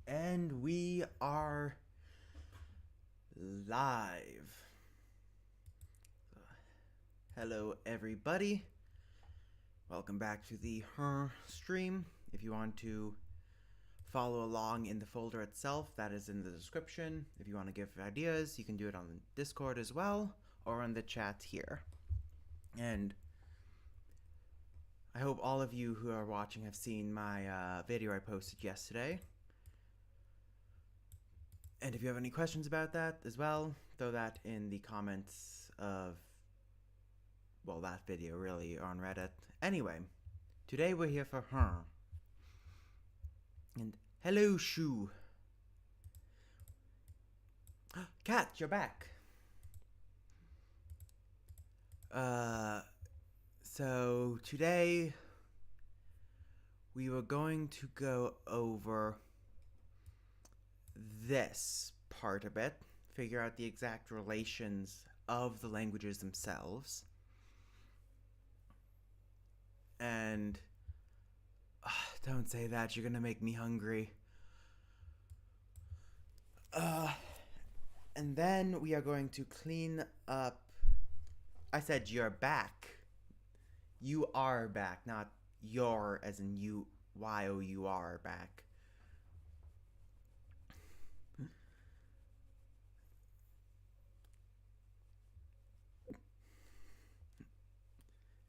And we are live. Hello, everybody. Welcome back to the Herng stream. If you want to follow along in the folder itself, that is in the description. If you want to give ideas, you can do it on Discord as well, or on the chat here. And I hope all of you who are watching have seen my video I posted yesterday. And if you have any questions about that as well, throw that in the comments of, well, that video really on Reddit. Anyway, today we're here for Herng. And hello, Shu. Kat, you're back. So today we were going to go over this part of it, figure out the exact relations of the languages themselves. And don't say that, you're gonna make me hungry. And then we are going to clean up. I said you're back. You are back, not your as in you, Y-O-U-R back.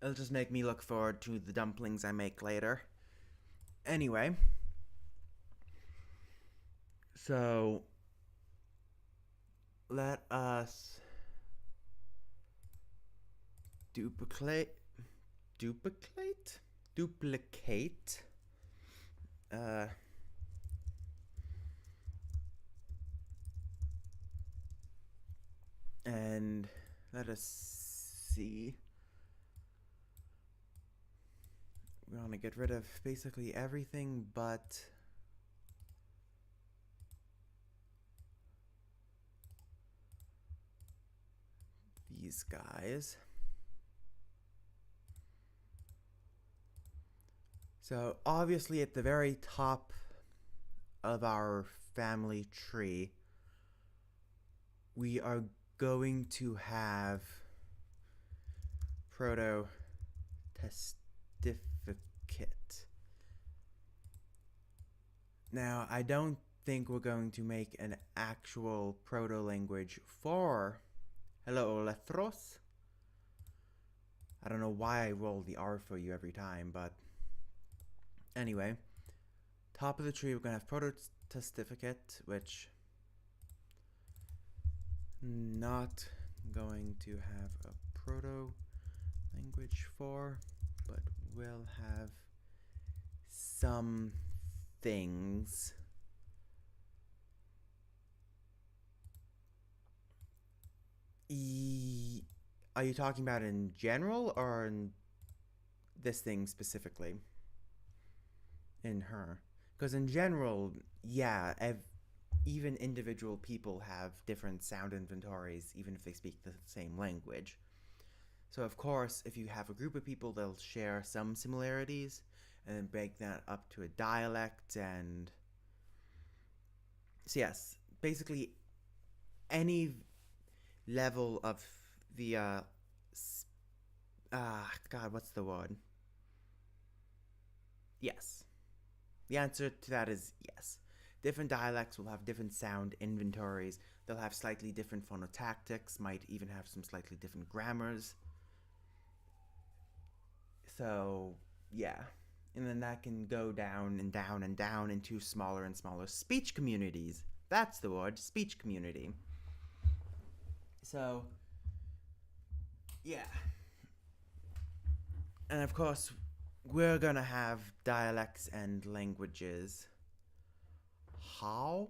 It'll just make me look forward to the dumplings I make later. Anyway. So, let us duplicate, and let us see. We want to get rid of basically everything but these guys. So obviously at the very top of our family tree, we are going to have proto-testificate. Now, I don't think we're going to make an actual proto-language for Hello, Lethros. I don't know why I roll the R for you every time, but anyway. Top of the tree, we're going to have proto-testificate, which not going to have a proto-language for, but will have some things. Are you talking about in general or in this thing specifically? In her? Because in general, yeah, even individual people have different sound inventories, even if they speak the same language. So of course, if you have a group of people, they'll share some similarities, and then break that up to a dialect. And so yes, basically any level of the God, what's the word? Yes. The answer to that is yes. Different dialects will have different sound inventories. They'll have slightly different phonotactics, might even have some slightly different grammars. So, yeah. And then that can go down and down and down into smaller and smaller speech communities. That's the word, speech community. So, yeah. And of course, we're gonna have dialects and languages. How?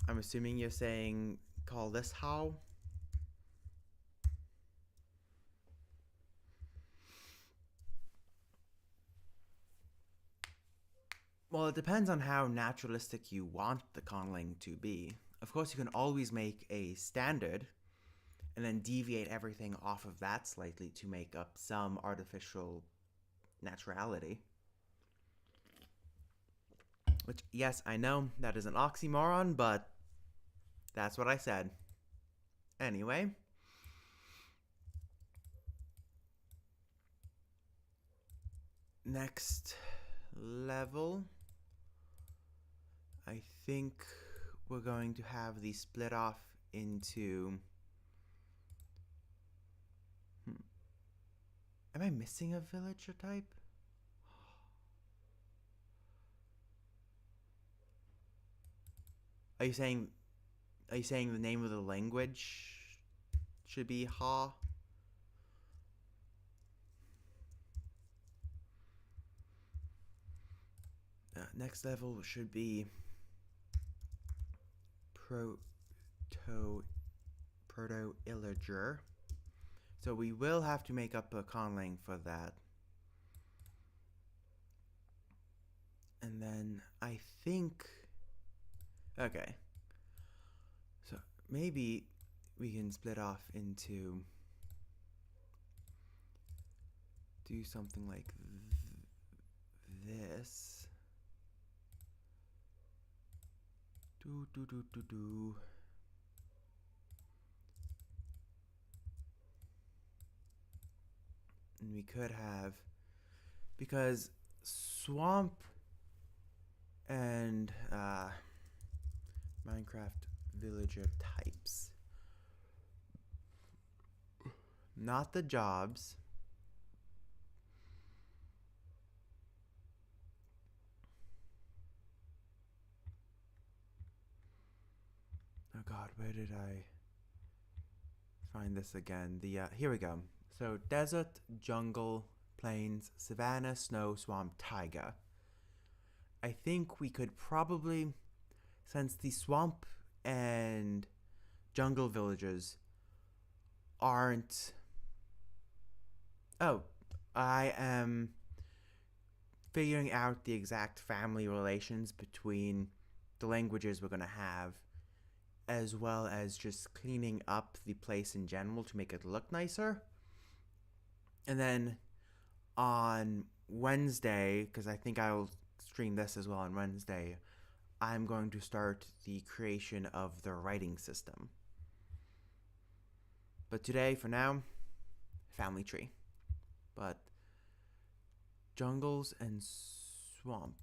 I'm assuming you're saying call this how? Well, it depends on how naturalistic you want the Conlang to be. Of course, you can always make a standard and then deviate everything off of that slightly to make up some artificial naturality. Which, yes, I know that is an oxymoron, but that's what I said. Anyway. Next level. I think we're going to have these split off into... Am I missing a villager type? Are you saying the name of the language should be Ha? Next level should be Proto-Illager. So we will have to make up a Conlang for that. And then I think... Okay. So maybe we can split off into... Do something like this. And we could have... Because swamp and Minecraft villager types. Not the jobs. Oh god, where did I find this again? Here we go. So desert, jungle, plains, savanna, snow, swamp, taiga. I think we could probably, since the swamp and jungle villages aren't... Oh, I am figuring out the exact family relations between the languages we're going to have, as well as just cleaning up the place in general to make it look nicer. And then on Wednesday, because I think I'll stream this as well on Wednesday, I'm going to start the creation of the writing system. But today, for now, family tree. But jungles and swamp.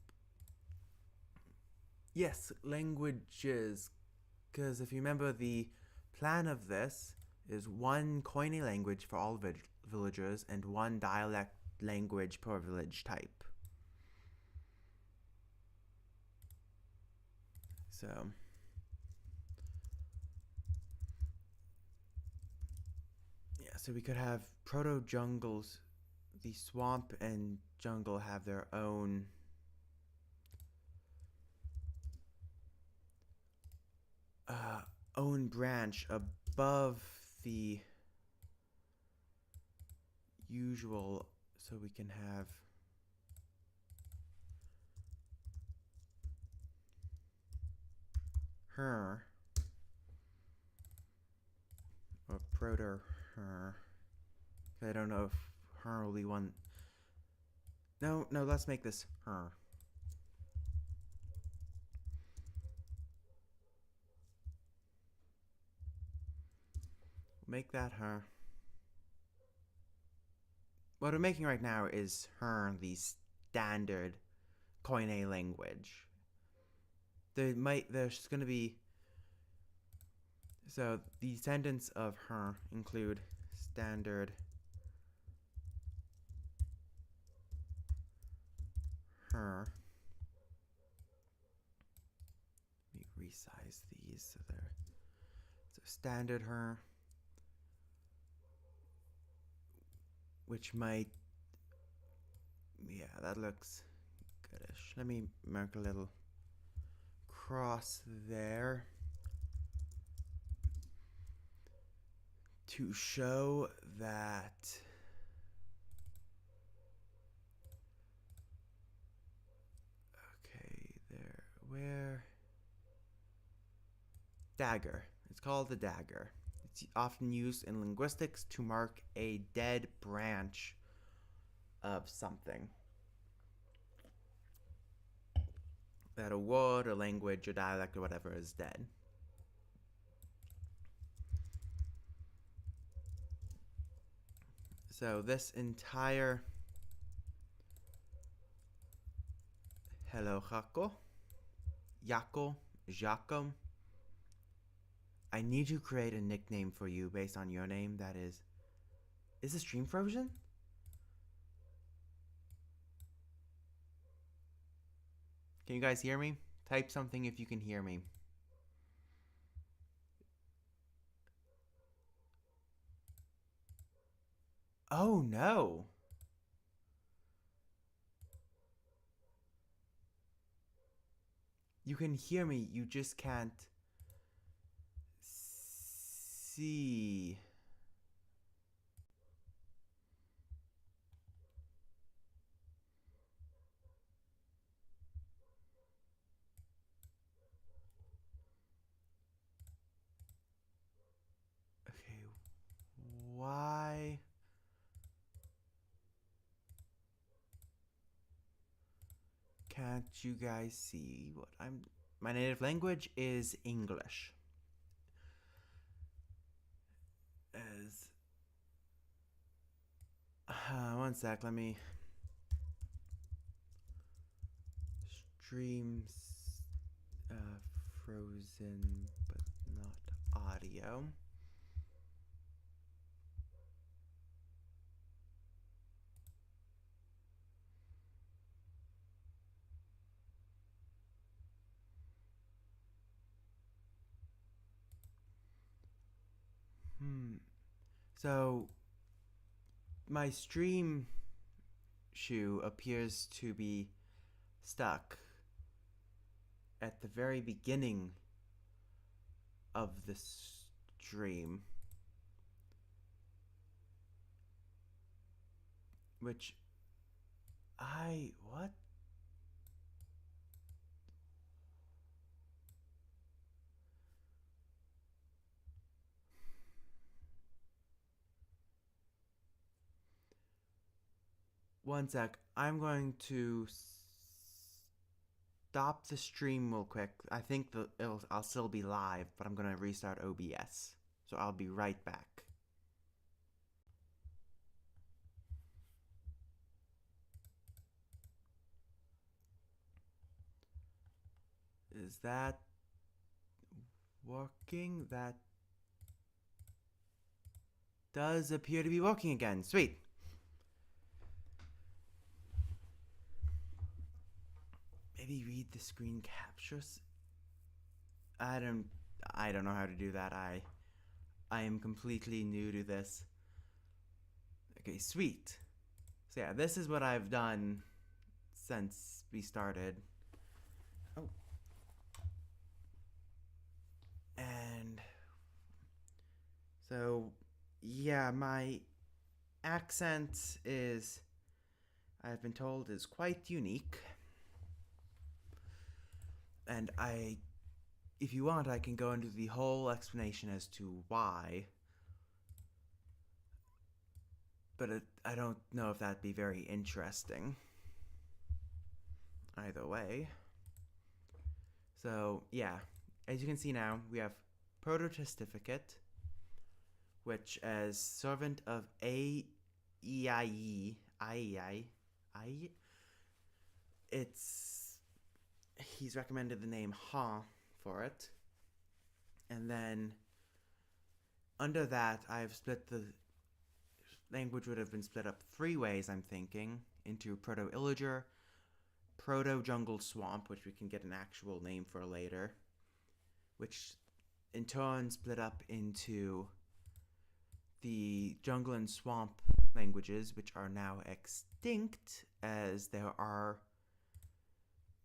Yes, languages. Because if you remember, the plan of this is one Koine language for all villagers and one dialect language per village type. So yeah, so we could have proto-jungles. The swamp and jungle have their own branch above the usual, so we can have her or proto her. I don't know if her will be one. No, let's make this her. Make that her. What we're making right now is her, the standard Koine language. There's going to be... So the descendants of her include standard her. Let me resize these so they're... So standard her, which might... Yeah, that looks goodish. Let me mark a little cross there to show that where dagger. It's called the dagger. It's often used in linguistics to mark a dead branch of something. That a word, a language, a dialect, or whatever is dead. So this entire hello Jaco, Jaco. I need to create a nickname for you based on your name. That is the stream frozen? Can you guys hear me? Type something if you can hear me. Oh no. You can hear me, you just can't see. Okay, why? Can't you guys see what I'm... My native language is English. As... one sec, let me... Streams... frozen, but not audio. So, my stream shoe appears to be stuck at the very beginning of the stream, which what? One sec. I'm going to stop the stream real quick. I think I'll still be live, but I'm going to restart OBS. So I'll be right back. Is that working? That does appear to be working again. Sweet. Maybe read the screen captures. I don't know how to do that. I am completely new to this. Okay, sweet. So yeah, this is what I've done since we started. Oh. And so yeah, my accent is, I've been told, is quite unique. And if you want, I can go into the whole explanation as to why. But I don't know if that'd be very interesting. Either way. So, yeah. As you can see now, we have prototestificate, which as servant of he's recommended the name Ha for it. And then under that, I've split the language would have been split up 3 ways, I'm thinking, into Proto-Illager, Proto-Jungle Swamp, which we can get an actual name for later, which in turn split up into the jungle and swamp languages, which are now extinct as there are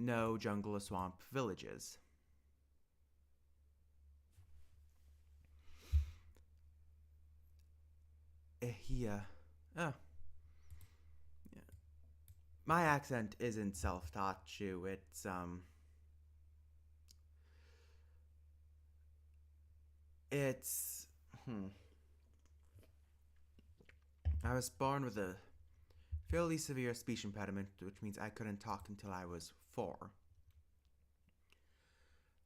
no jungle or swamp villages. Here. Oh. Yeah. My accent isn't self-taught, Shu. It's, I was born with a fairly severe speech impediment, which means I couldn't talk until I was 4.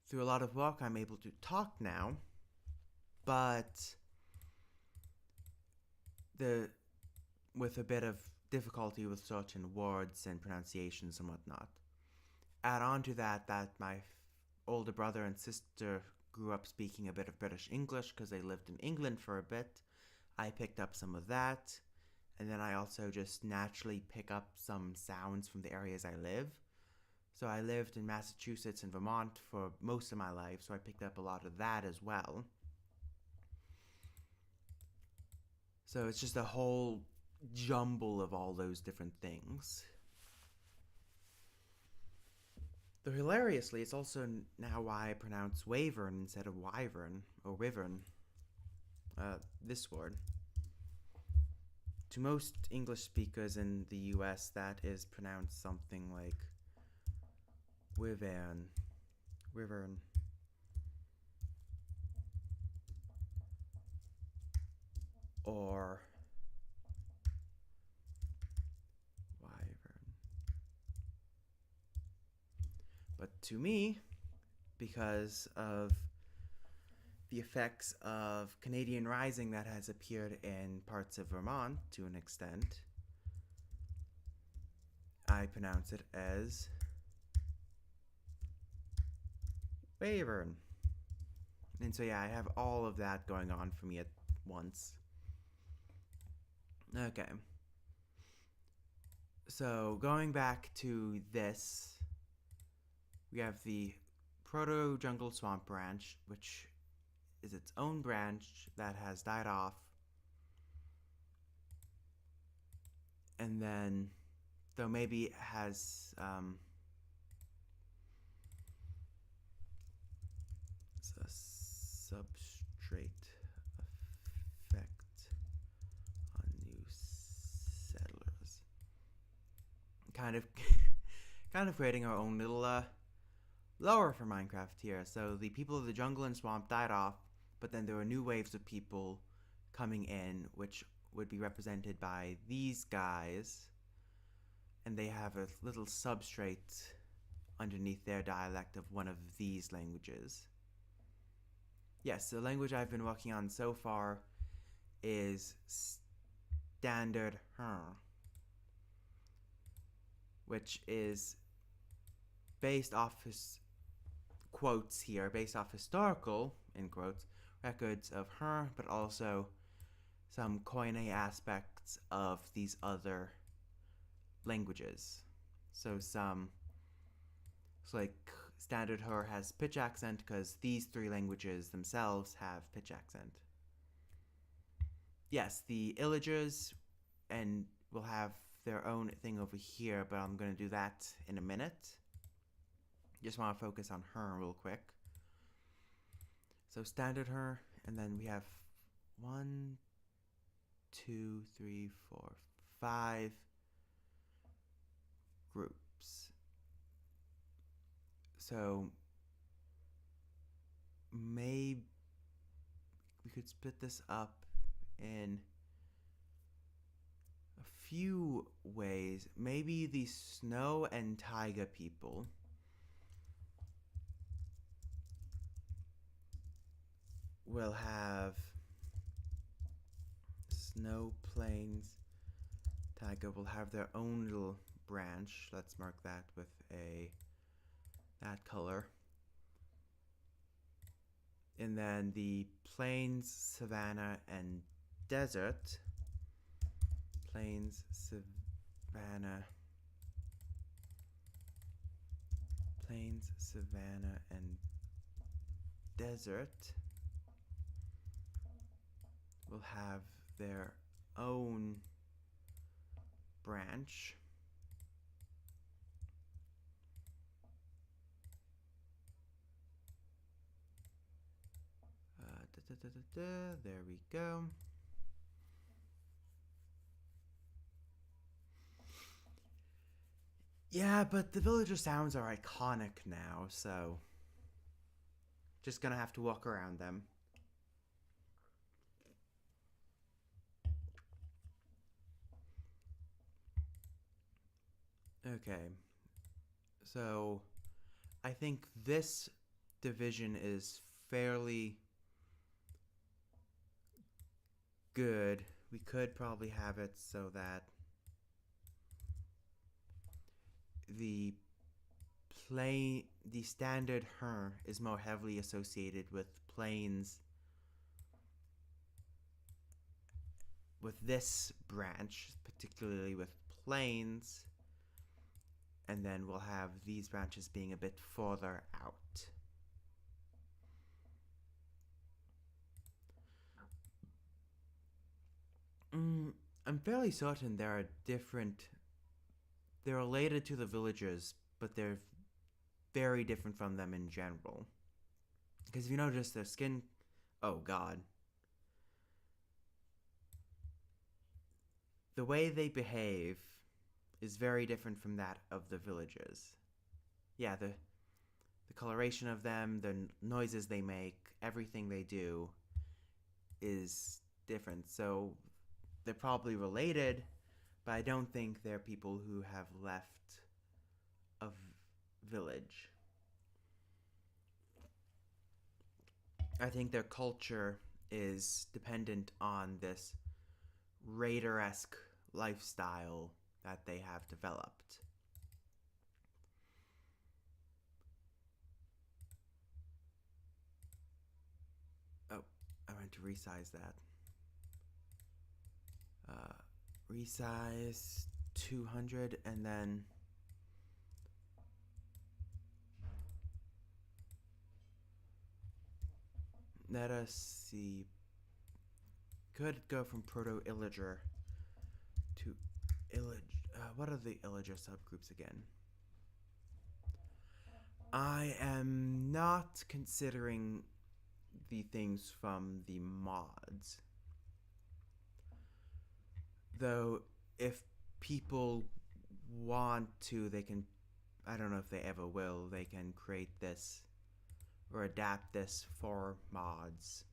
Through a lot of work, I'm able to talk now, but with a bit of difficulty with certain words and pronunciations and whatnot. Add on to that my older brother and sister grew up speaking a bit of British English because they lived in England for a bit. I picked up some of that, and then I also just naturally pick up some sounds from the areas I live. So I lived in Massachusetts and Vermont for most of my life, so I picked up a lot of that as well. So it's just a whole jumble of all those different things. Though hilariously, it's also now why I pronounce wavern instead of wyvern or wyvern. This word. To most English speakers in the US, that is pronounced something like wyvern. Wyvern. Or wyvern. But to me, because of the effects of Canadian Rising that has appeared in parts of Vermont to an extent, I pronounce it as Wavern. And so yeah, I have all of that going on for me at once. Okay. So going back to this, we have the Proto-Jungle Swamp branch, which is its own branch that has died off. And then, though maybe it has a substrate effect on new settlers. Kind of creating our own little lore for Minecraft here. So the people of the jungle and swamp died off, but then there were new waves of people coming in, which would be represented by these guys, and they have a little substrate underneath their dialect of one of these languages. Yes, the language I've been working on so far is Standard Herng, which is based off his quotes here, based off historical, in quotes, records of Herng, but also some Koine aspects of these other languages. So like Standard Her has pitch accent because these 3 languages themselves have pitch accent. Yes, the Illagers and will have their own thing over here, but I'm going to do that in a minute. Just want to focus on her real quick. So Standard Her, and then we have 1, 2, 3, 4, 5 groups. So maybe we could split this up in a few ways. Maybe the snow and taiga people will have snow plains. Taiga will have their own little branch. Let's mark that with that color. And then the plains, savanna, and desert. Plains, savanna, and desert will have their own branch. There we go. Yeah, but the villager sounds are iconic now, so just gonna have to walk around them. Okay, so I think this division is fairly good. We could probably have it so that the the standard Herng is more heavily associated with planes with this branch, particularly with planes, and then we'll have these branches being a bit further out. I'm fairly certain there are different. They're related to the villagers, but they're very different from them in general. Because if you notice their skin. Oh, God. The way they behave is very different from that of the villagers. Yeah, the coloration of them, the noises they make, everything they do is different. So they're probably related, but I don't think they're people who have left a village. I think their culture is dependent on this raider-esque lifestyle that they have developed. Oh, I meant to resize that. Resize 200 and then let us see. Could go from Proto-Illager to Illig. What are the Illager subgroups again? I am not considering the things from the mods. Though, if people want to, they can. I don't know if they ever will. They can create this or adapt this for mods.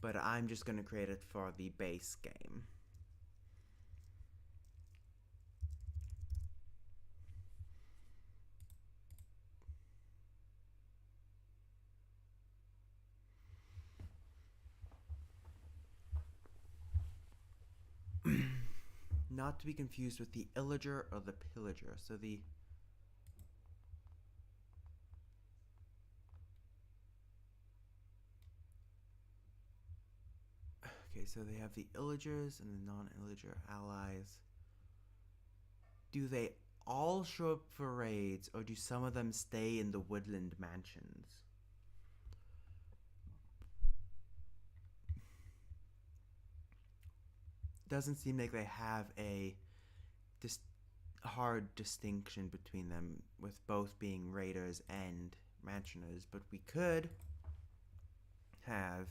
But I'm just going to create it for the base game. Not to be confused with the Illager or the Pillager. So the okay, so they have the Illagers and the non-Illager allies. Do they all show up for raids, or do some of them stay in the woodland mansions? Doesn't seem like they have a hard distinction between them, with both being raiders and mansioners, but we could have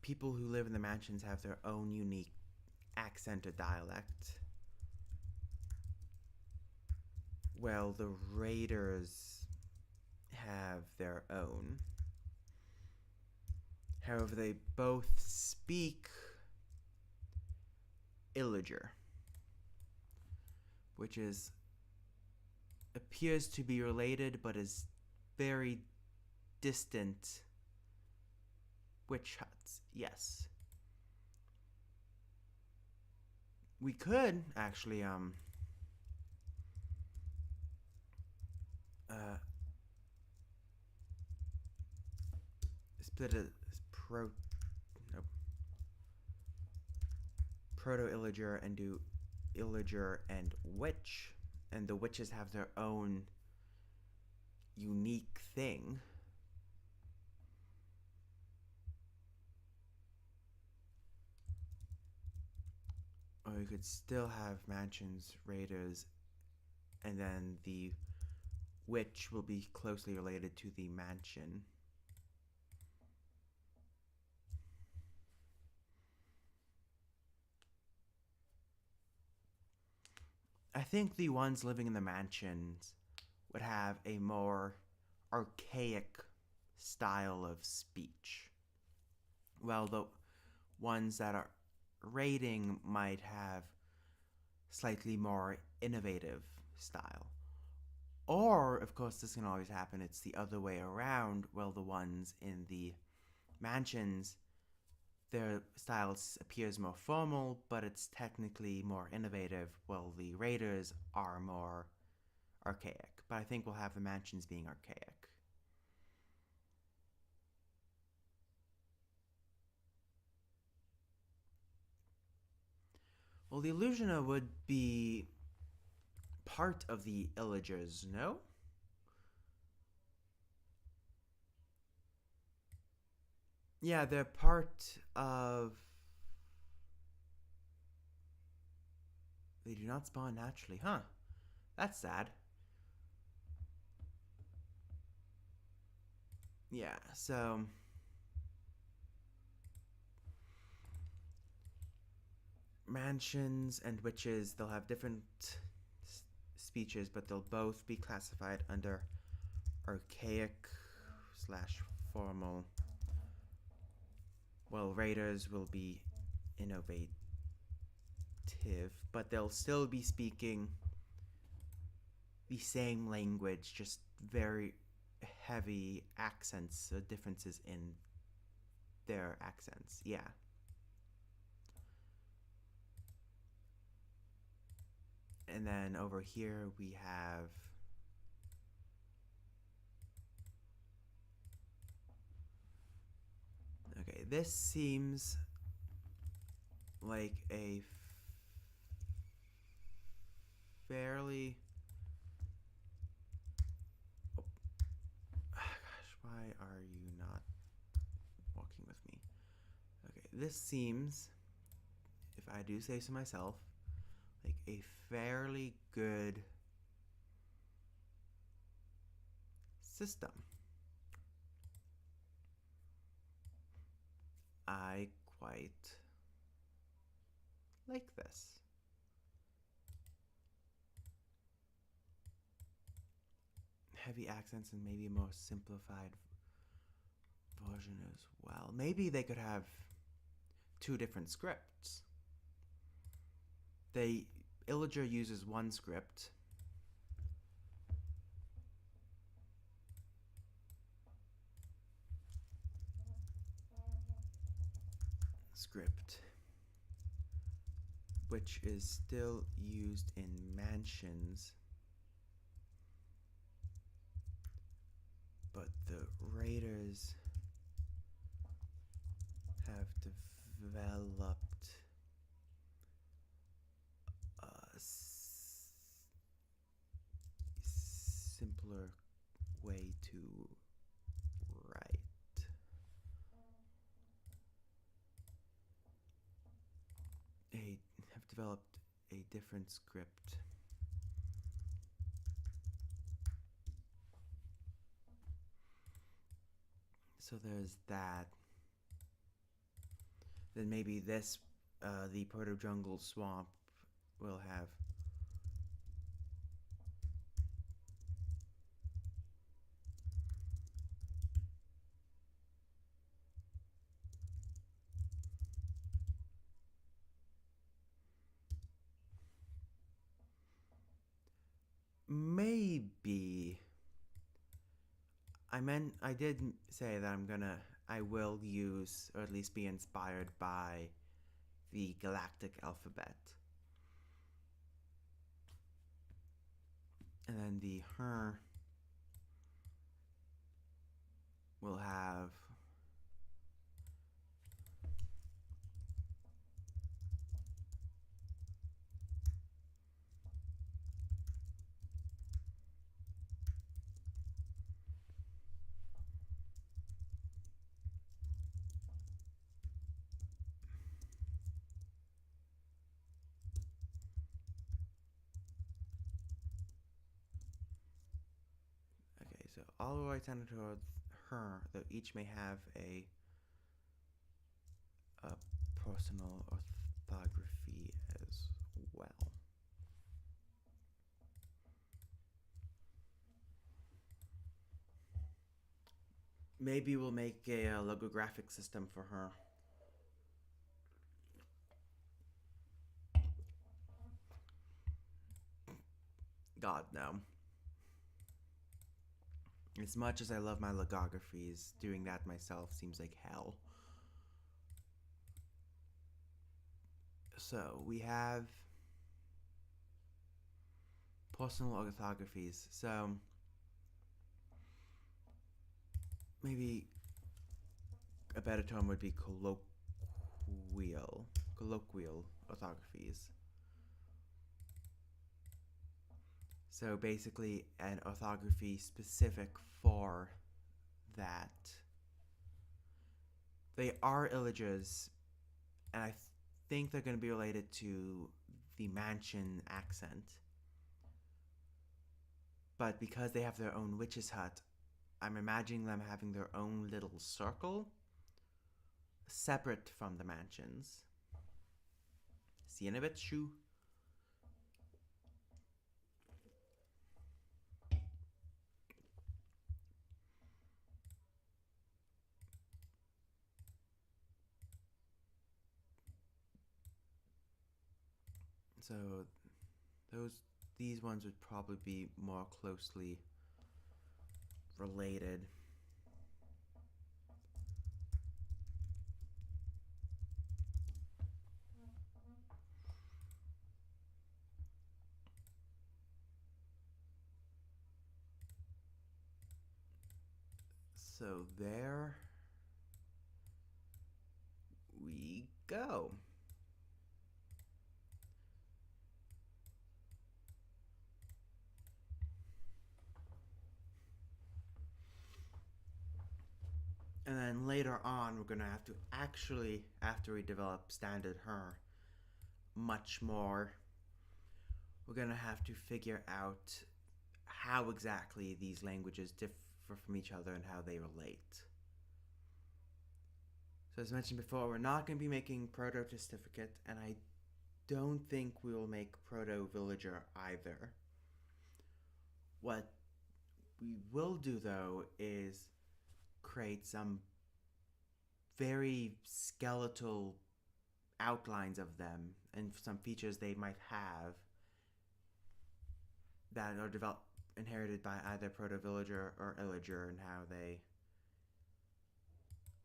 people who live in the mansions have their own unique accent or dialect. Well, the raiders have their own. However, they both speak Illager, which appears to be related, but is very distant. Witch huts, yes. We could actually split a Proto-Illager and do Illager and Witch, and the witches have their own unique thing. Or you could still have mansions, raiders, and then the witch will be closely related to the mansion. I think the ones living in the mansions would have a more archaic style of speech, while the ones that are rating might have slightly more innovative style. Or, of course, this can always happen, it's the other way around. Well, the ones in the mansions, their style appears more formal, but it's technically more innovative, while the raiders are more archaic. But I think we'll have the mansions being archaic. Well, the Illusioner would be part of the Illagers, no? Yeah, they're part of... They do not spawn naturally, huh? That's sad. Yeah, so... Mansions and witches, they'll have different speeches, but they'll both be classified under archaic / formal. Well, raiders will be innovative, but they'll still be speaking the same language, just very heavy accents, differences in their accents. Yeah. And then over here we have okay, this seems like a fairly gosh, why are you not walking with me? Okay, this seems, if I do say so myself, like a fairly good system. I quite like this. Heavy accents and maybe a more simplified version as well. Maybe they could have 2 different scripts. Illager uses one script. Which is still used in mansions, but the raiders have developed a simpler way to write. They have developed a different script. So there's that. Then maybe this, the Proto-Jungle Swamp will have maybe. I did say that I will use, or at least be inspired by, the galactic alphabet. And then the Herng will have okay, so all the way down towards Herng, though each may have a personal orthography as well. Maybe we'll make a logographic system for her. God, no. As much as I love my logographies, doing that myself seems like hell. So, we have personal orthographies. So, maybe a better term would be colloquial orthographies. So basically an orthography specific for that. They are illegals, and I think they're going to be related to the Mansion accent. But because they have their own witch's hut, I'm imagining them having their own little circle, separate from the mansions. See you in a bit, shoo. So these ones would probably be more closely related. So there we go. And then later on, we're going to have to actually, after we develop standard Herng much more, we're going to have to figure out how exactly these languages differ from each other and how they relate. So as mentioned before, we're not going to be making Proto-Testificate, and I don't think we will make Proto-Villager either. What we will do, though, is create some very skeletal outlines of them and some features they might have that are inherited by either Proto-Villager or Illager and how they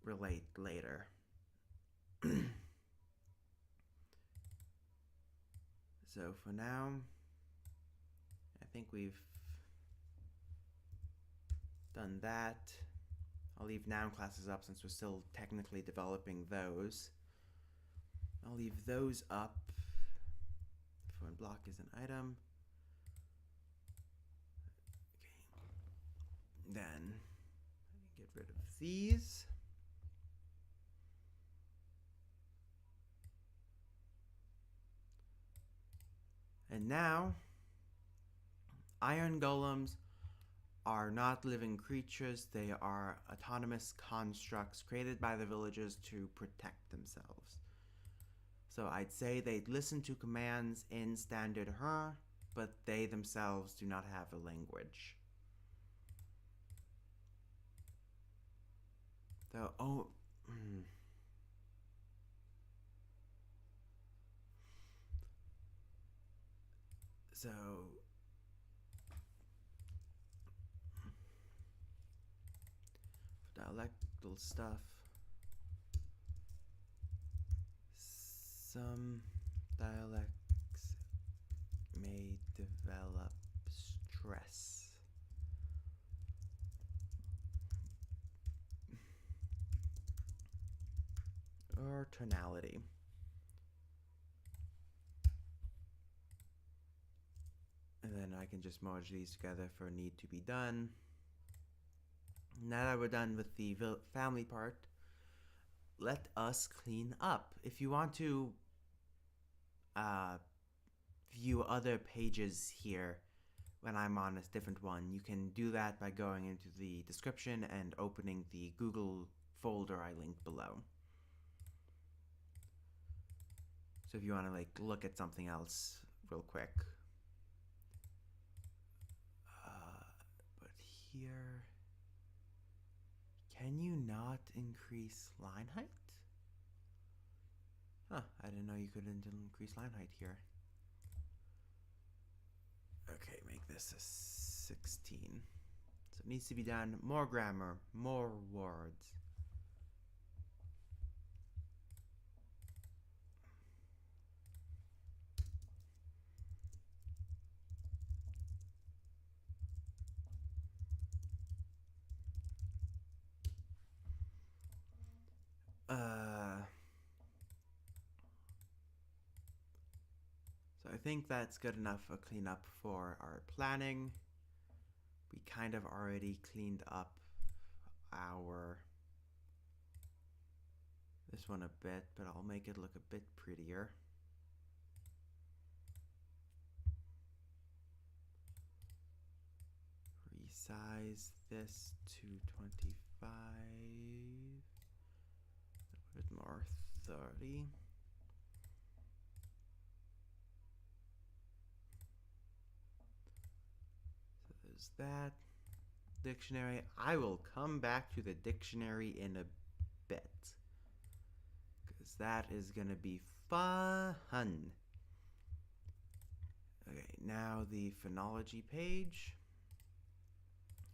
relate later. So for now, I think we've done that. I'll leave noun classes up since we're still technically developing those. I'll leave those up for when block is an item. Okay. Then get rid of these. And now, iron golems are not living creatures. They are autonomous constructs created by the villagers to protect themselves. So I'd say they listen to commands in standard Herng, but they themselves do not have a language. So, So, dialectal stuff. Some dialects may develop stress. Or tonality. And then I can just merge these together for need to be done. Now that we're done with the family part, let us clean up. If you want to view other pages here when I'm on a different one, you can do that by going into the description and opening the Google folder I linked below. So if you want to look at something else real quick. But here, can you not increase line height? Huh, I didn't know you could increase line height here. Okay, make this a 16. So it needs to be done. More grammar, more words. So I think that's good enough a cleanup for our planning. We kind of already cleaned up our this one a bit, but I'll make it look a bit prettier. Resize this to 25, a bit more 30. So there's that. Dictionary. I will come back to the dictionary in a bit, because that is going to be fun. Okay, now the phonology page.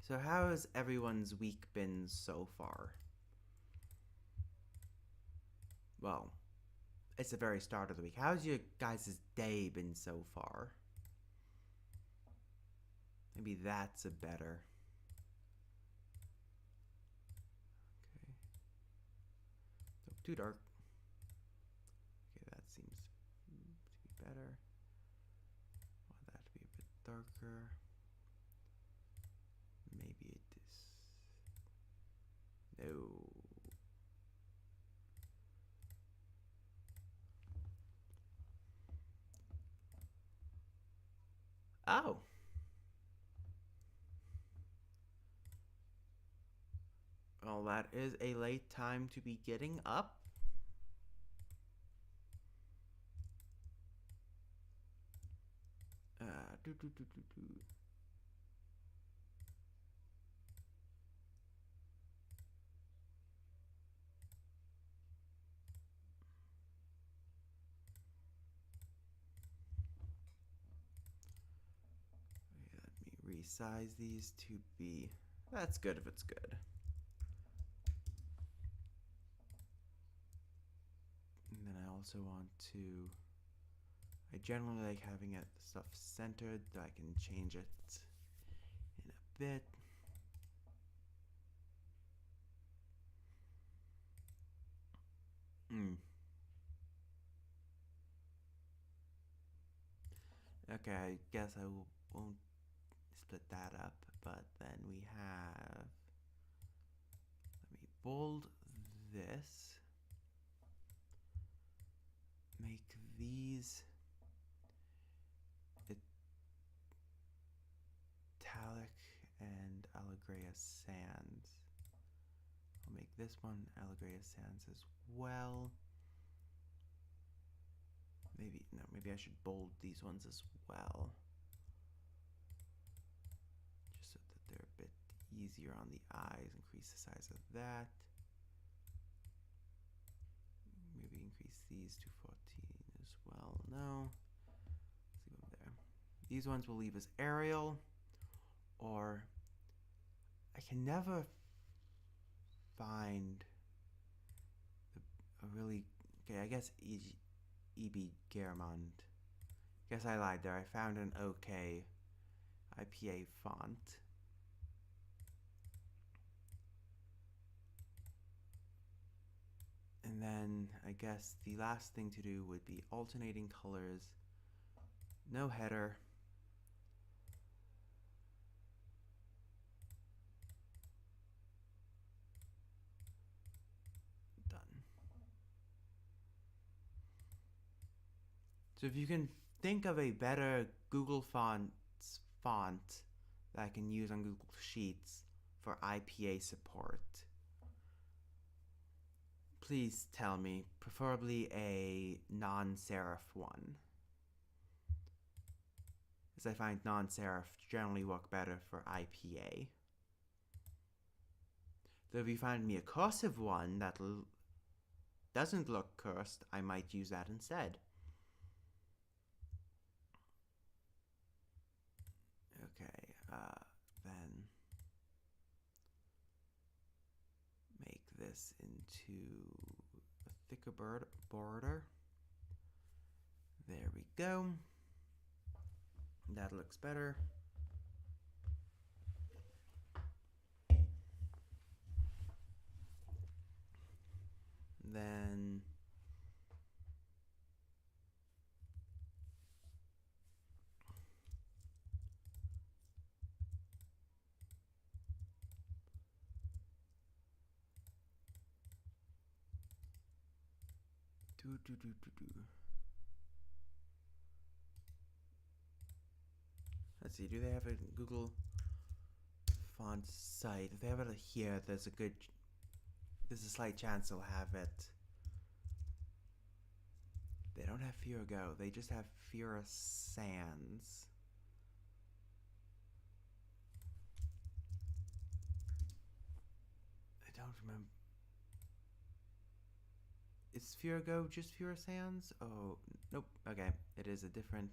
So how has everyone's week been so far? Well, it's the very start of the week. How's your guys' day been so far? Maybe that's a better. Okay. Nope, too dark. Okay, that seems to be better. I want that to be a bit darker. Maybe it is. No. Oh. Well, that is a late time to be getting up. Do, do, do, do, do. Let me resize these to be. That's good if it's good. And then I also want to. I generally like having it stuff centered. I can change it in a bit. Okay, I guess I won't split that up, but then we have. Let me bold this. Make these italic and Allegria Sans. I'll make this one Allegria Sans as well. Maybe I should bold these ones as well. Just so that they're a bit easier on the eyes. Increase the size of that. Maybe increase these to 14 as well. No. Let's leave them there. These ones will leave as Arial. Or I can never find a really. Okay, I guess E.B. Germond. Guess I lied there. I found an okay IPA font. And then I guess the last thing to do would be alternating colors. No header. Done. So if you can think of a better Google Fonts font that I can use on Google Sheets for IPA support, please tell me, preferably a non-serif one, as I find non-serif generally work better for IPA. Though if you find me a cursive one that doesn't look cursed, I might use that instead. then make this into a thicker border. There we go. That looks better. Then let's see, do they have a Google font site? If they have it here, there's a slight chance they'll have it. They don't have Fira Go, they just have Fira Sans. I don't remember. Is Fira Go just Fira Sans? Oh, nope. Okay, it is a different.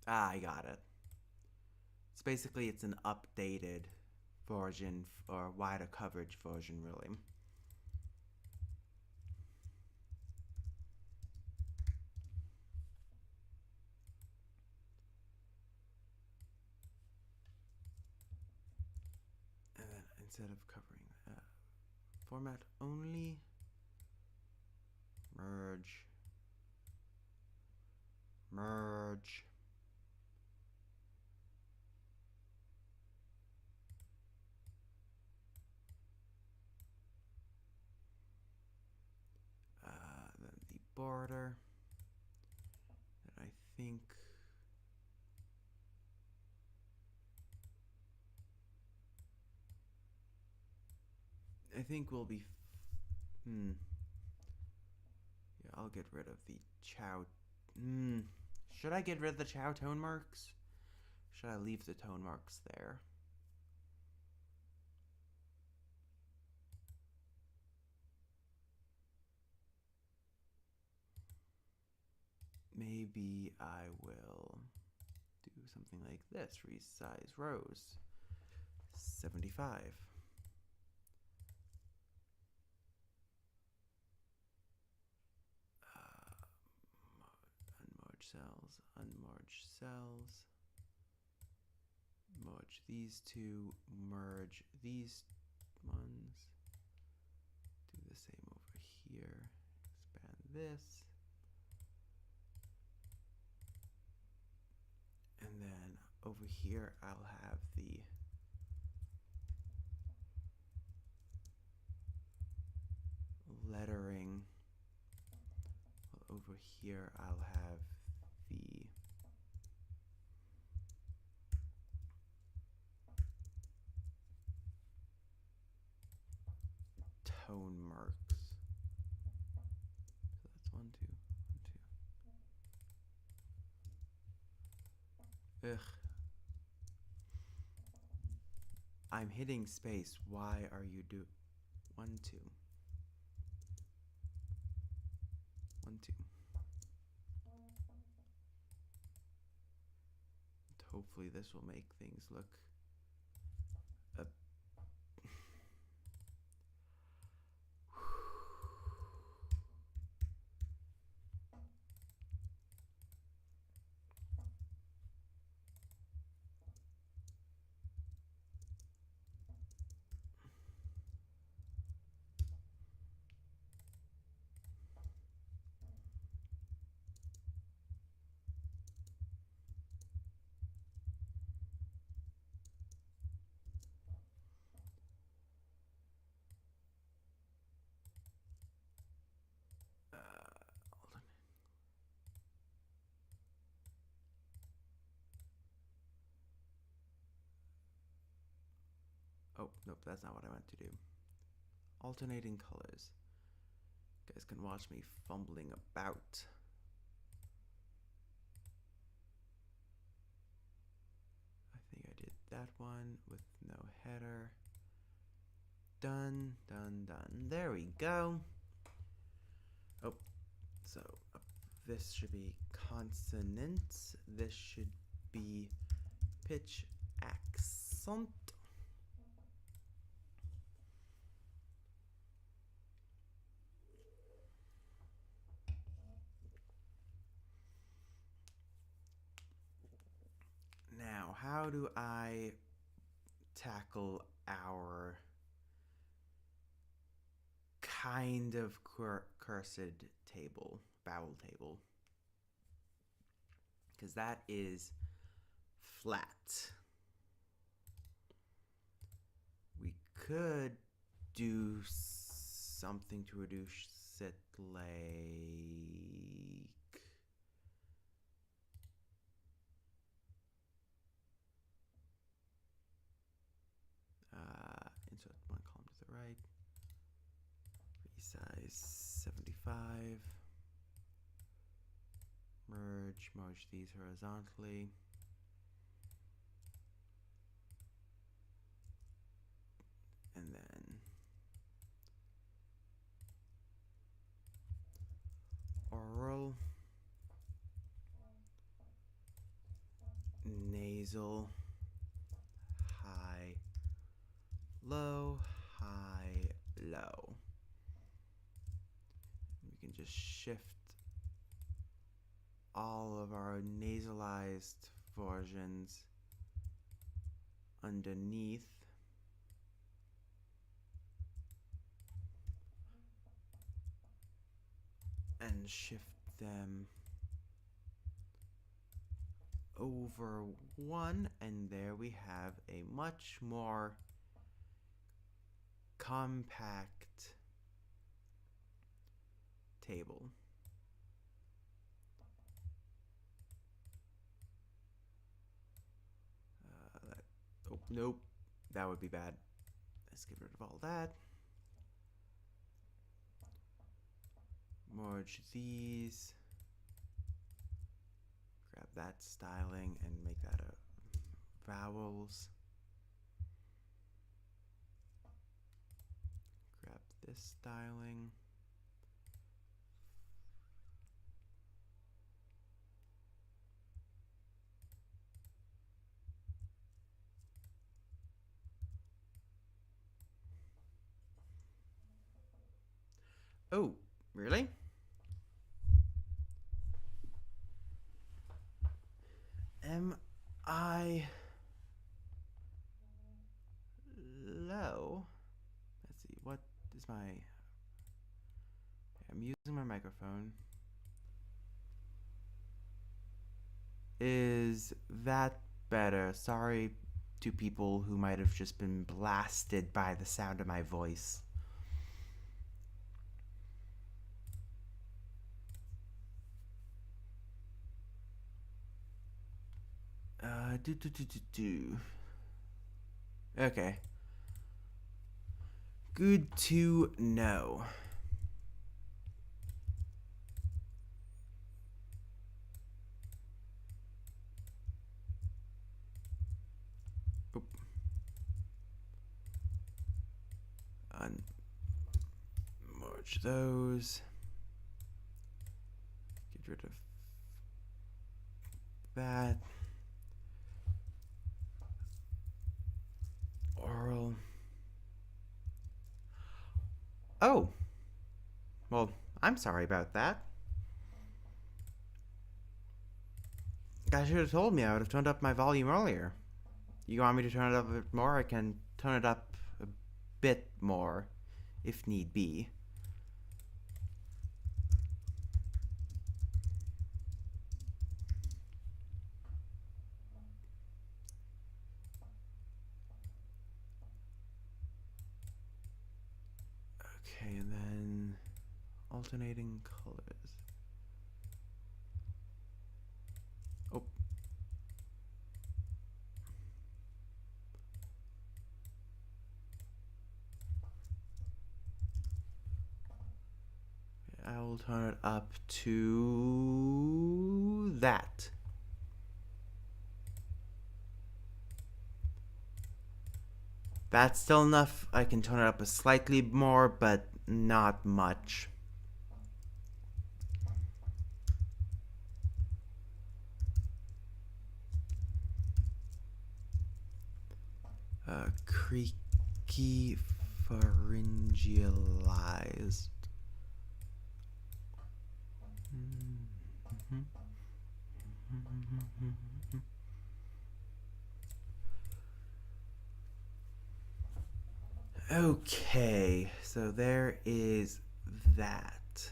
Ah, I got it. It's basically it's an updated version or wider coverage version, really. And then instead of covering format only, merge. Then the border. And I think we'll be. Yeah, I'll get rid of the chow. Should I get rid of the chow tone marks? Should I leave the tone marks there? Maybe I will do something like this. Resize rows. 75. Unmerge cells. Merge these two. Merge these ones. Do the same over here. Expand this. And then over here, I'll have the lettering. Well, over here, I'll have the tone marks. So that's 1, 2, 1, 2. Ugh. I'm hitting space. Why are you 1, 2. 1, 2. Hopefully this will make things look oh, nope, that's not what I meant to do. Alternating colors. You guys can watch me fumbling about. I think I did that one with no header. Done, done, done. There we go. Oh, so this should be consonants. This should be pitch accent. Now, how do I tackle our kind of cursed table, vowel table? Because that is flat. We could do something to reduce it like insert one column to the right, resize 75, merge these horizontally, and then oral, nasal, high, low, high, low. We can just shift all of our nasalized versions underneath. And shift them over one, and there we have a much more compact table. Oh, nope, that would be bad. Let's get rid of all that. Merge these. Grab that styling and make that a vowels. Grab this styling. Oh, really? Am I low? Let's see, what is my... I'm using my microphone. Is that better? Sorry to people who might have just been blasted by the sound of my voice. Okay. Good to know. Oop. Merge those. Get rid of that. Oral. Oh. Well, I'm sorry about that. I should have told me. I would have turned up my volume earlier. You want me to turn it up a bit more? I can turn it up a bit more, if need be. Okay, and then alternating colors. Oh. I will turn it up to that. That's still enough. I can tone it up a slightly more, but not much. Creaky pharyngealized. Okay, so there is that.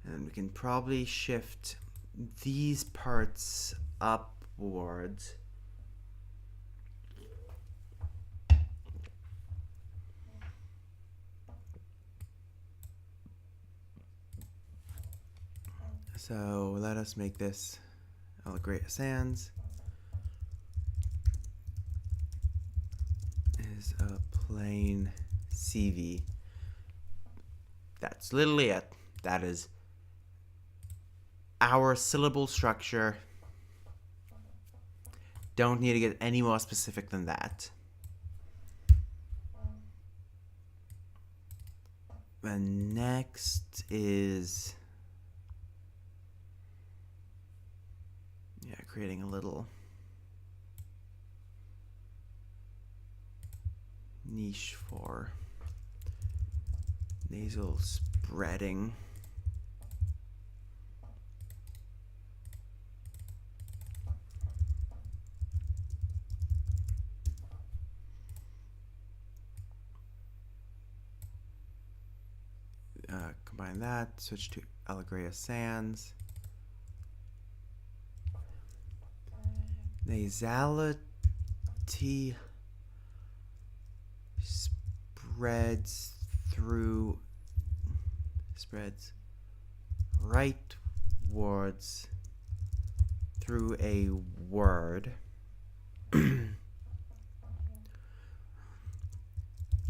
And we can probably shift these parts upwards. So let us make this Allegria Sans is a plain CV. That's literally it. That is our syllable structure. Don't need to get any more specific than that. And next is creating a little niche for nasal spreading. Combine that, switch to Allegria Sans. Nasality spreads rightwards through a word.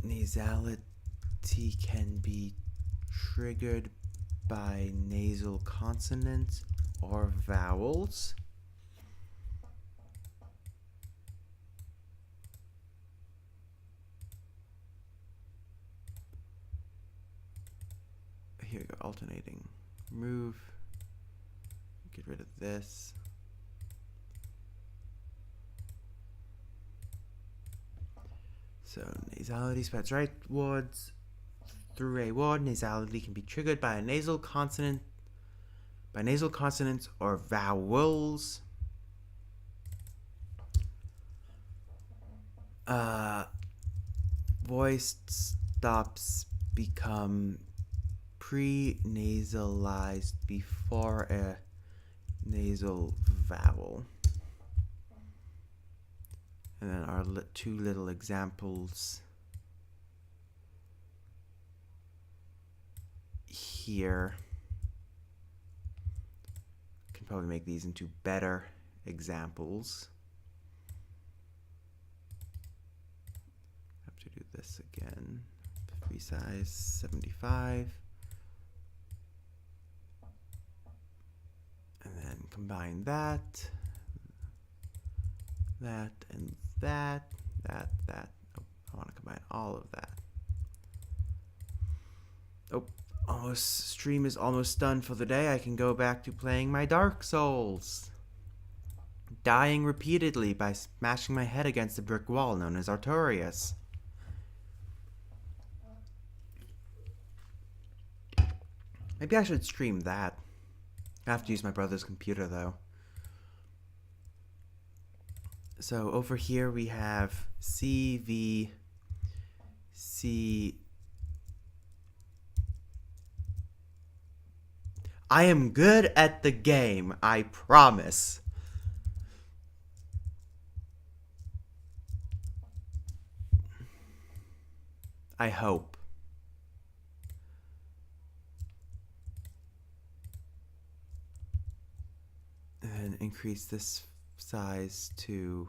Nasality can be triggered by nasal consonants or vowels. Here we go, alternating. Remove. Get rid of this. So nasality spreads rightwards through a word. Nasality can be triggered by a nasal consonant, by nasal consonants or vowels. Voiced stops become pre-nasalized before a nasal vowel. And then our two little examples here. Can probably make these into better examples. Have to do this again. Free size 75. And then combine that, and that. Oh, I want to combine all of that. Oh, stream is almost done for the day. I can go back to playing my Dark Souls. Dying repeatedly by smashing my head against a brick wall known as Artorias. Maybe I should stream that. I have to use my brother's computer though. So over here we have CVC. I am good at the game, I promise. I hope. And increase this size to,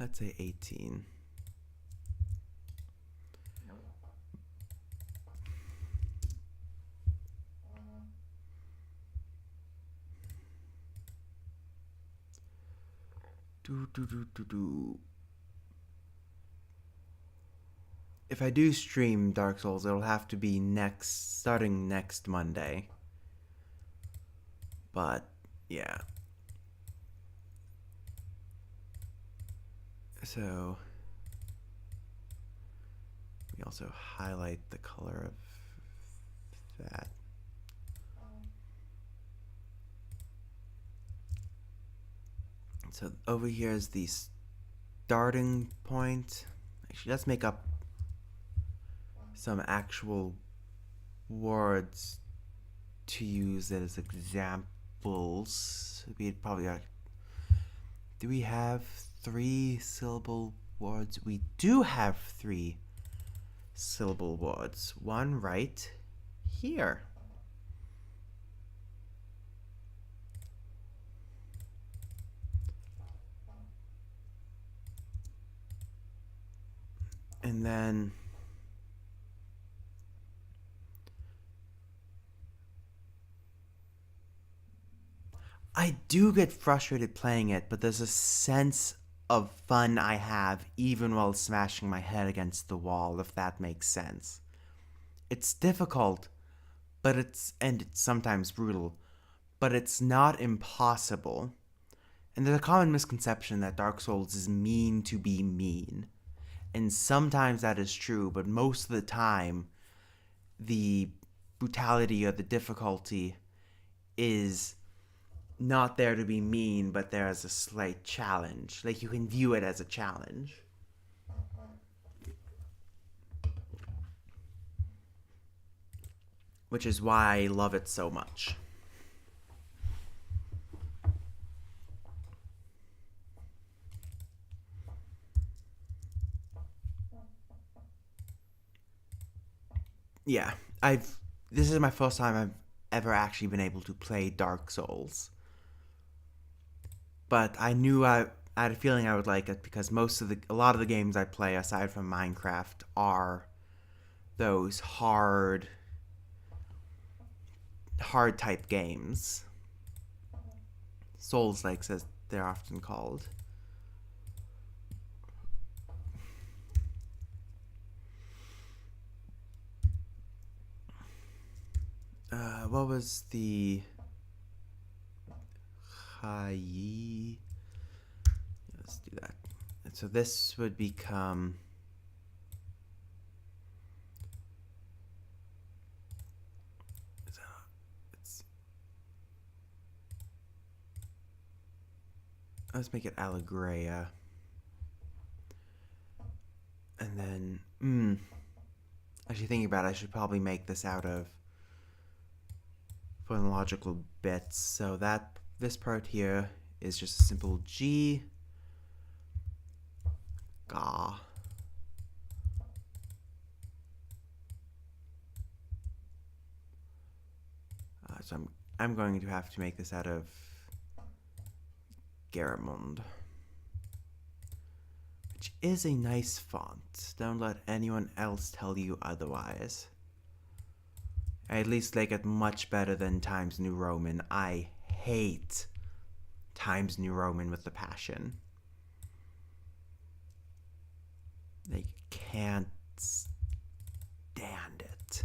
let's say 18. If I do stream Dark Souls, it'll have to be starting next Monday. But yeah. So we also highlight the color of that. So over here is the starting point. Actually, let's make up some actual words to use as examples. We'd probably do we have 3-syllable words? We do have 3-syllable words. One right here. And then I do get frustrated playing it, but there's a sense of fun I have even while smashing my head against the wall, if that makes sense. It's difficult, and it's sometimes brutal, but it's not impossible. And there's a common misconception that Dark Souls is mean to be mean. And sometimes that is true, but most of the time, the brutality or the difficulty is not there to be mean, but there as a slight challenge. Like, you can view it as a challenge. Which is why I love it so much. Yeah, this is my first time I've ever actually been able to play Dark Souls. But I knew I had a feeling I would like it because a lot of the games I play aside from Minecraft are those hard type games. Souls-likes, as they're often called. What was the Hai? Let's do that. And so this would become let's make it Allegria. And then actually thinking about it, I should probably make this out of phonological bits. So that this part here is just a simple G, Ga. So I'm going to have to make this out of Garamond, which is a nice font. Don't let anyone else tell you otherwise. I at least like it much better than Times New Roman. I hate Times New Roman with a passion. I can't stand it.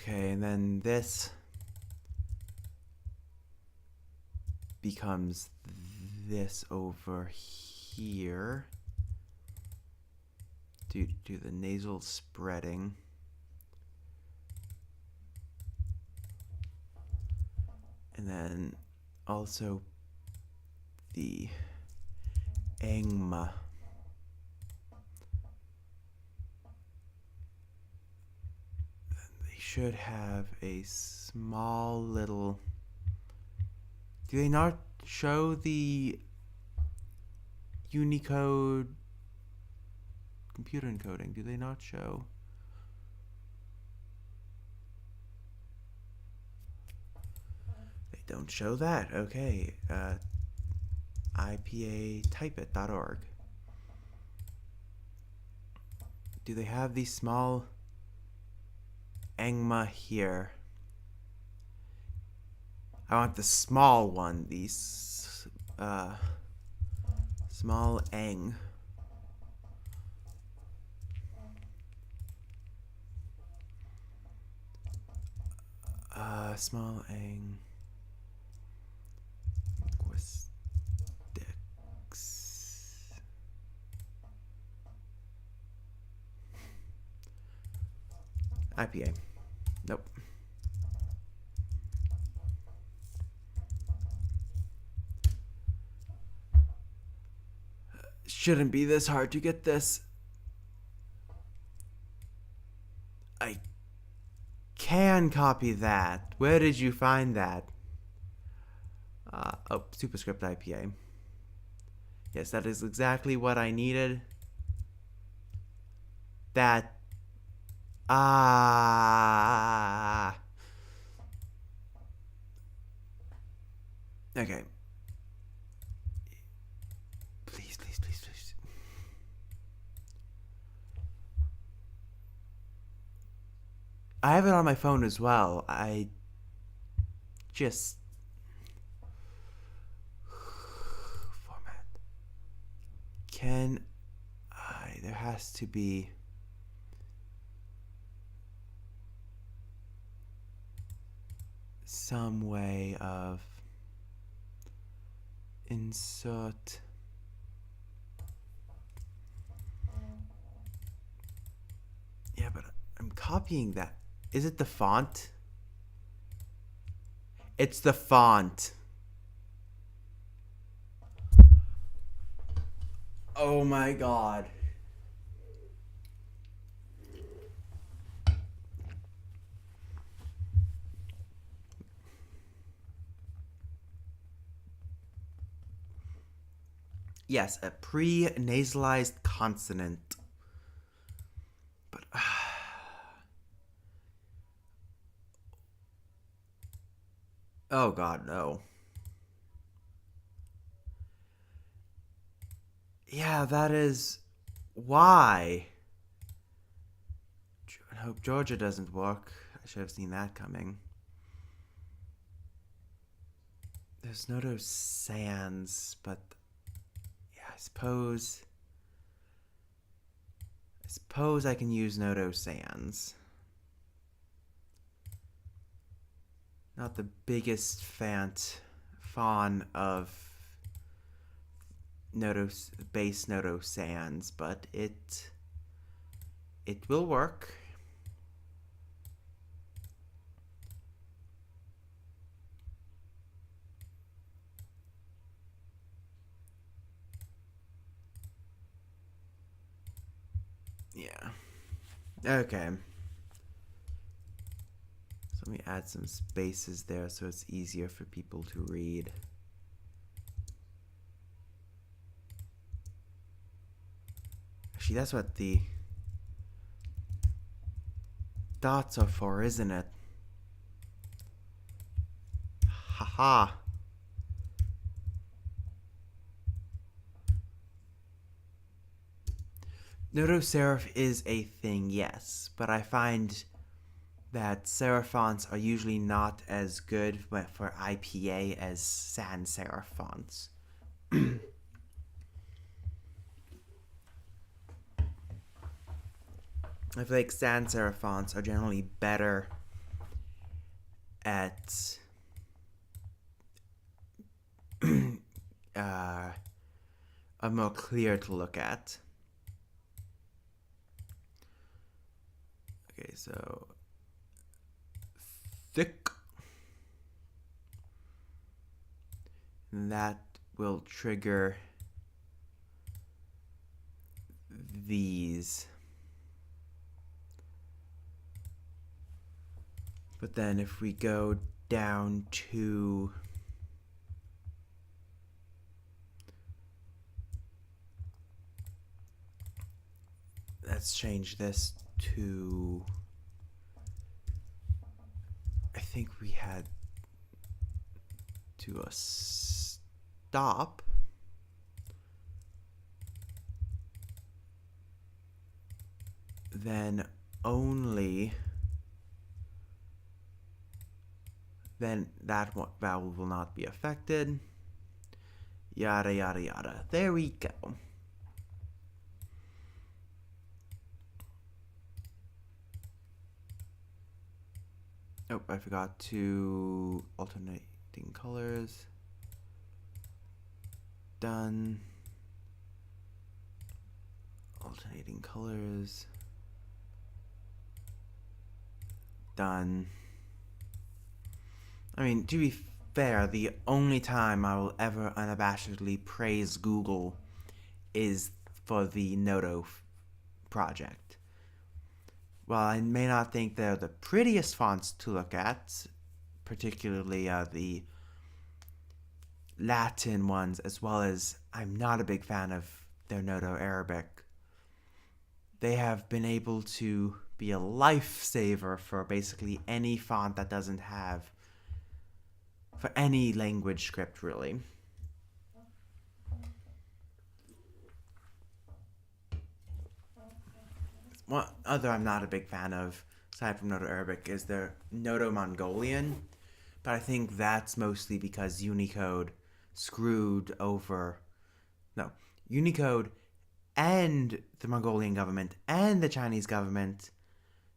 Okay, and then this becomes this over here due to the nasal spreading. And then also the engma. They should have a small little... Do they not show the Unicode computer encoding? Do they not show? They Don't show that. Okay. IPAtypeit.org. Do they have the small Engma here? I want the small one. These small Eng. Small Eng. Linguistics. IPA. Nope. Shouldn't be this hard to get this. I can copy that. Where did you find that? Oh, superscript IPA. Yes, that is exactly what I needed. That. Okay. Please, please, please, please. I have it on my phone as well. I just format. Can I? There has to be some way of insert. Yeah, but I'm copying that. Is it the font? It's the font. Oh my god. Yes, a pre-nasalized consonant. But oh god, no. Yeah, that is why. I hope Georgia doesn't work. I should have seen that coming. There's Noto Sans, but yeah, I suppose I can use Noto Sans. Not the biggest fan of base Noto Sans, but it will work. Yeah. Okay. So let me add some spaces there so it's easier for people to read. Actually, that's what the dots are for, isn't it? Haha. Noto serif is a thing, yes, but I find that serif fonts are usually not as good for IPA as sans serif fonts. I feel like sans serif fonts are generally better at are more clear to look at. Okay, so thick. And that will trigger these. But then if we go down to let's change this to, I think we had to a stop, then that vowel will not be affected. Yada, yada, yada. There we go. Oh, I forgot to alternating colors. Done. Alternating colors. Done. I mean, to be fair, the only time I will ever unabashedly praise Google is for the Noto project. While I may not think they're the prettiest fonts to look at, particularly the Latin ones, as well as I'm not a big fan of their Noto Arabic, they have been able to be a lifesaver for basically any font that doesn't have, for any language script, really. One other I'm not a big fan of, aside from Noto Arabic, is their Noto Mongolian, but I think that's mostly because Unicode screwed over... No, Unicode and the Mongolian government and the Chinese government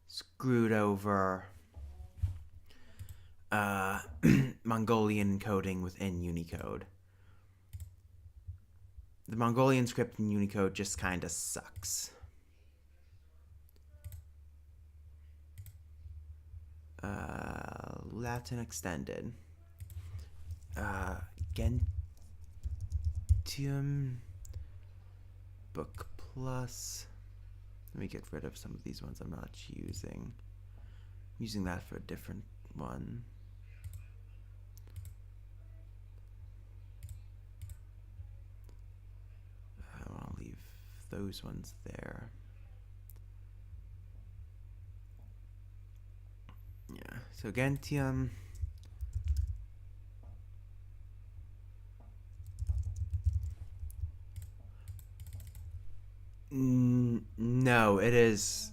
screwed over Mongolian encoding within Unicode. The Mongolian script in Unicode just kind of sucks. Latin extended. Gentium. Book Plus. Let me get rid of some of these ones I'm not using. I'm using that for a different one. I'll leave those ones there. Yeah, so Gentium. No, it is.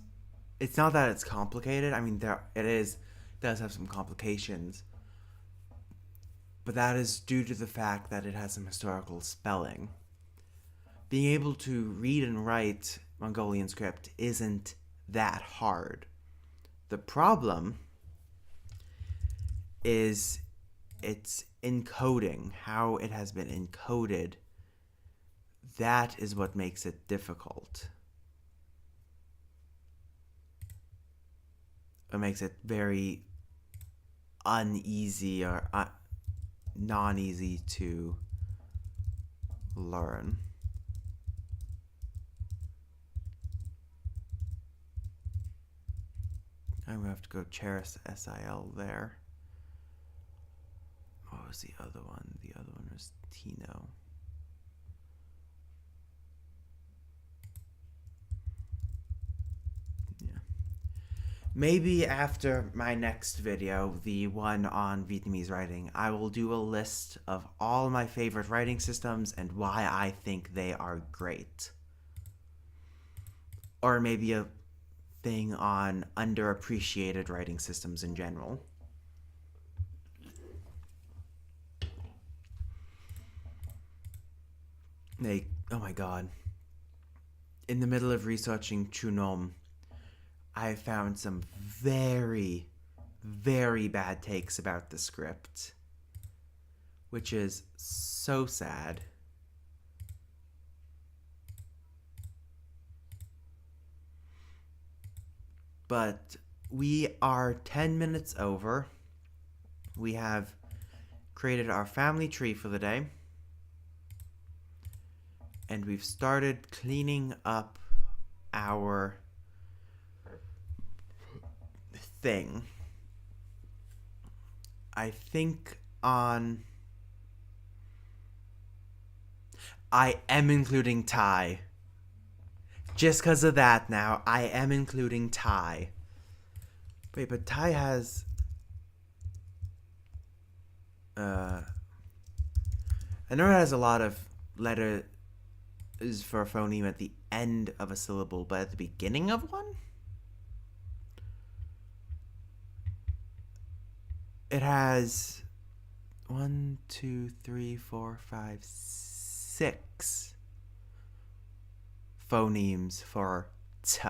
It's not that it's complicated. I mean, does have some complications, but that is due to the fact that it has some historical spelling. Being able to read and write Mongolian script isn't that hard. The problem is its encoding, how it has been encoded. That is what makes it difficult. It makes it very uneasy or non-easy to learn. I'm going to have to go Cheris SIL there. What was the other one? The other one was Tino. Maybe after my next video, the one on Vietnamese writing, I will do a list of all my favorite writing systems and why I think they are great. Or maybe a thing on underappreciated writing systems in general. Oh my god. In the middle of researching Chunom, I found some very, very bad takes about the script, which is so sad. But we are 10 minutes over. We have created our family tree for the day, and we've started cleaning up our thing. I think I am including Thai. Just because of that now, I am including Thai. Wait, but Thai has I know it has a lot of letters for a phoneme at the end of a syllable, but at the beginning of one? It has 1, 2, 3, 4, 5, 6 phonemes for t.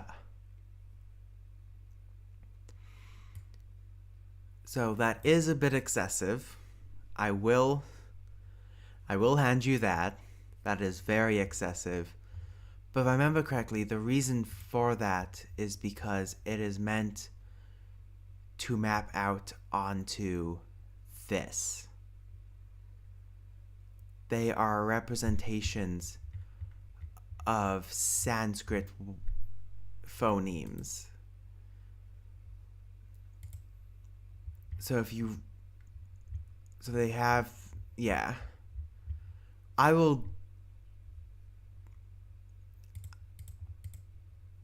So that is a bit excessive. I will hand you that. That is very excessive. But if I remember correctly, the reason for that is because it is meant to map out onto this. They are representations of Sanskrit phonemes. So they have, yeah. I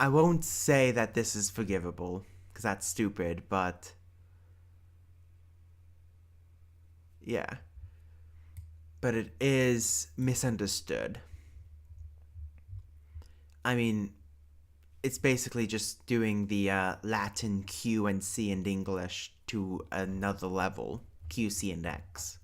won't say that this is forgivable, because that's stupid, but yeah. But it is misunderstood. I mean, it's basically just doing the Latin Q and C and English to another level. Q, C, and X.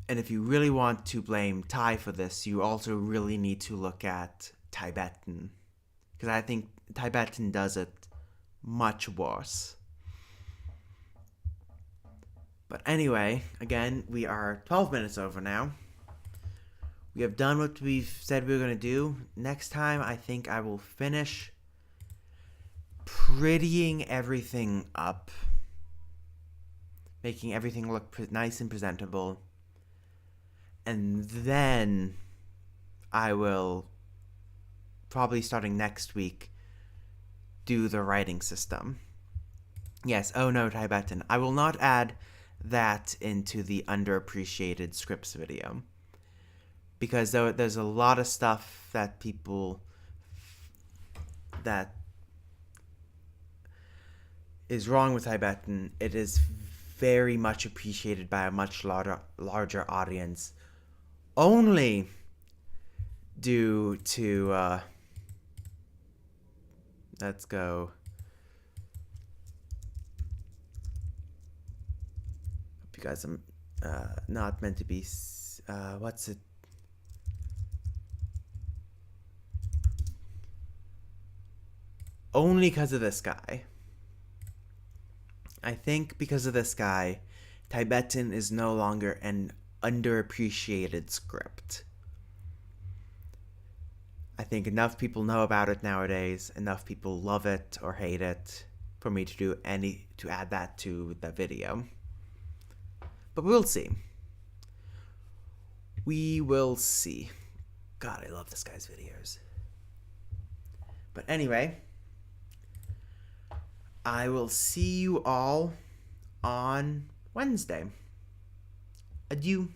And if you really want to blame Thai for this, you also really need to look at Tibetan. Because I think Tibetan does it much worse. But anyway, again, we are 12 minutes over now. We have done what we've said we were going to do. Next time, I think I will finish prettying everything up. Making everything look nice and presentable. And then I will, probably starting next week, do the writing system. Yes, oh no, Tibetan. I will not add that into the underappreciated scripts video. Because there's a lot of stuff that that is wrong with Tibetan. It is very much appreciated by a much larger audience. Only due to, let's go. Hope you guys are not meant to be, what's it? Only because of this guy. I think because of this guy, Tibetan is no longer an underappreciated script. I think enough people know about it nowadays, enough people love it or hate it for me to add that to the video. But we'll see. We will see. God, I love this guy's videos. But anyway, I will see you all on Wednesday. Adieu.